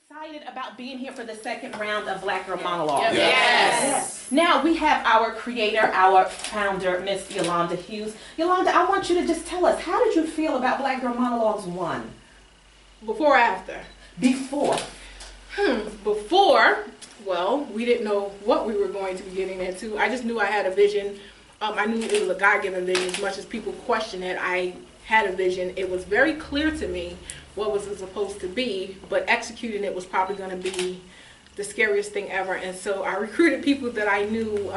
Excited about being here for the second round of Black Girl Monologues. Yes. Now we have our creator, our founder, Miss Yolanda Hughes. Yolanda, I want you to just tell us, how did you feel about Black Girl Monologues 1? Before or after? Before. Before, well, we didn't know what we were going to be getting into. I just knew I had a vision. I knew it was a God-given vision. As much as people question it, I had a vision. It was very clear to me what was it supposed to be, but executing it was probably going to be the scariest thing ever. And so I recruited people that I knew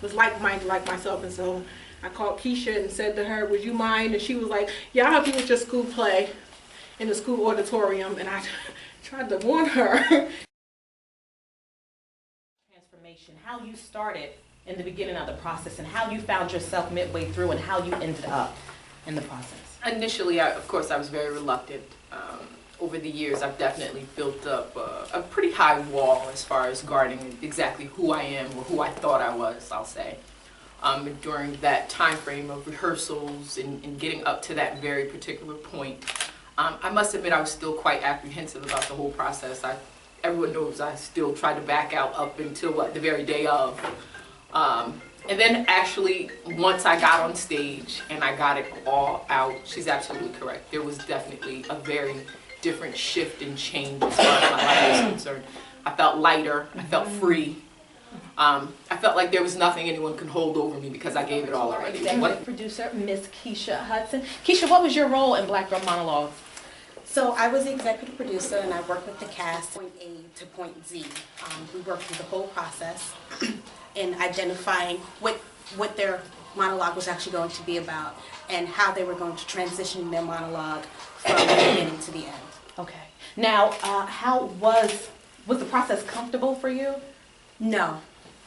was like-minded like myself. And so I called Keisha and said to her, would you mind? And she was like, yeah, I'll help you with your school play in the school auditorium. And I tried to warn her. Transformation, how you started in the beginning of the process and how you found yourself midway through and how you ended up in the process. Initially, of course, I was very reluctant. Over the years, I've definitely built up a pretty high wall as far as guarding exactly who I am or who I thought I was, I'll say. During that time frame of rehearsals and getting up to that very particular point, I must admit I was still quite apprehensive about the whole process. Everyone knows I still tried to back out up until the very day of. And then actually, once I got on stage and I got it all out, she's absolutely correct. There was definitely a very different shift and change as far as my life was concerned. I felt lighter, I felt free. I felt like there was nothing anyone could hold over me because I gave it all already. Executive producer, Miss Keisha Hudson. Keisha, what was your role in Black Girl Monologues? So I was the executive producer and I worked with the cast point A to point Z. We worked through the whole process in identifying what their monologue was actually going to be about and how they were going to transition their monologue from the beginning to the end. Okay. Now, how was the process comfortable for you? No,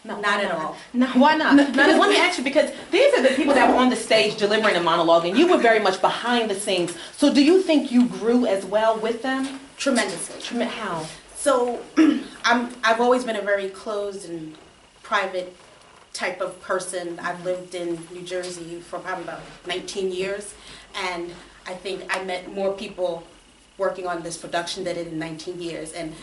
not at all. No, why not? Because let me ask you, because these are the people that were on the stage delivering a monologue, and you were very much behind the scenes. So do you think you grew as well with them? Tremendously. How? So I've always been a very closed and private type of person. I've lived in New Jersey for probably about 19 years, and I think I met more people working on this production than I did in 19 years. And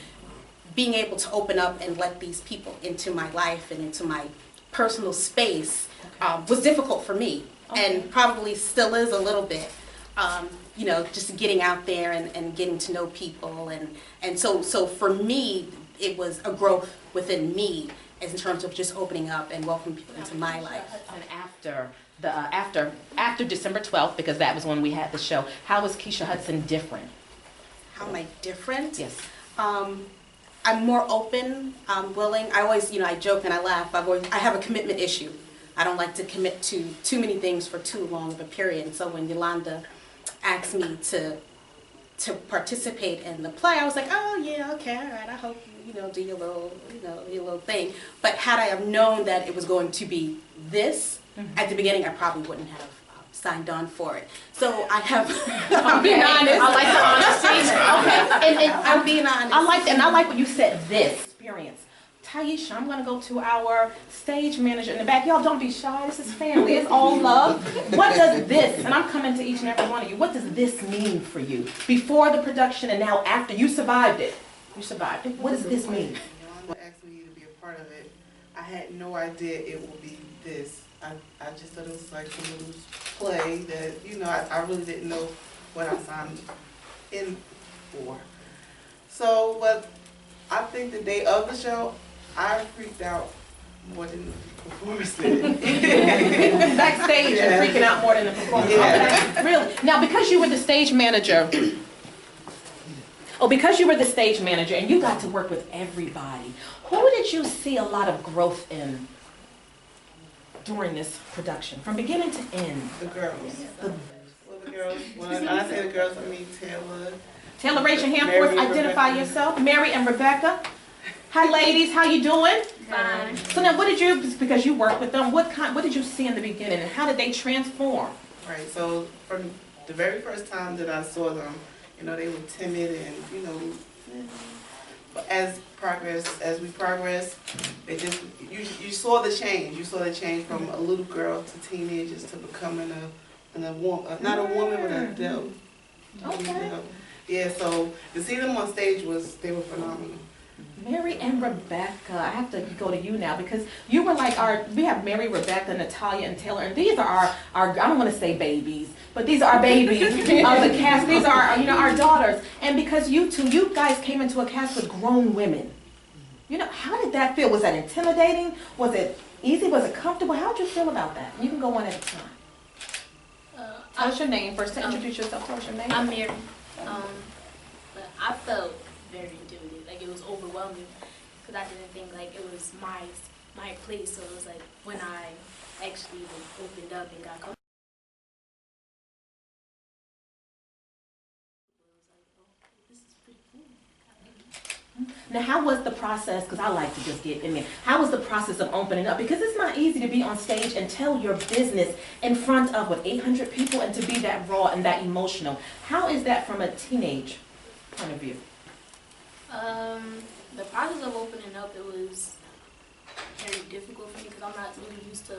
being able to open up and let these people into my life and into my personal space was difficult for me, and probably still is a little bit. You know, just getting out there and getting to know people, and so for me, it was a growth within me in terms of just opening up and welcoming people into my life. And after December 12th, because that was when we had the show, how was Keisha Hudson different? How am I different? Yes. I'm more open, willing. I always, I joke and I laugh. I have a commitment issue. I don't like to commit to too many things for too long of a period. And so when Yolanda asked me to participate in the play, I was like, oh yeah, okay, all right. I hope you do your little thing. But had I have known that it was going to be this at the beginning, I probably wouldn't have signed on for it. So I have. I'm being honest. I like the honesty. Okay, and I'm being honest. I like that, and I like what you said. This experience. Taisha, I'm going to go to our stage manager in the back. Y'all don't be shy. This is family. It's all love. What does this, and I'm coming to each and every one of you, what does this mean for you? Before the production and now after, you survived it. You survived it. What does this mean? Yolanda asked me to be a part of it. I had no idea it would be this. I just thought it was like a little play that, I really didn't know what I signed in for. So, but I think the day of the show, I freaked out more than the performance did. Backstage, you're freaking out more than the performance. Yeah. Okay, really? Now, because you were the stage manager, and you got to work with everybody, who did you see a lot of growth in during this production, from beginning to end? The girls. The girls. When I say the girls, I mean Taylor. Taylor, raise your hand for us. Identify yourself. Mary and Rebecca. Hi, ladies. How you doing? Fine. So now, what did you, because you worked with them, what did you see in the beginning, and how did they transform? Right. So from the very first time that I saw them, they were timid and but as we progressed, they just you saw the change. You saw the change from a little girl to teenagers to becoming a woman, not a woman, but an adult. Okay. Yeah, so to see them on stage they were phenomenal. Mary and Rebecca, I have to go to you now because you were like we have Mary, Rebecca, Natalia, and Taylor, and these are our I don't want to say babies, but these are our babies of the cast. These are, our daughters. And because you guys came into a cast with grown women. How did that feel? Was that intimidating? Was it easy? Was it comfortable? How did you feel about that? You can go one at a time. Tell us your name first. To introduce yourself, tell us your name. I'm Mary. But I felt very intimidated. Like, it was overwhelming because I didn't think like it was my place. So it was like when I actually opened up and got comfortable. It was like, oh, this is pretty cool. Now, how was the process, because I like to just get in there, how was the process of opening up? Because it's not easy to be on stage and tell your business in front of, 800 people and to be that raw and that emotional. How is that from a teenage point of view? The process of opening up, it was very difficult for me because I'm not really used to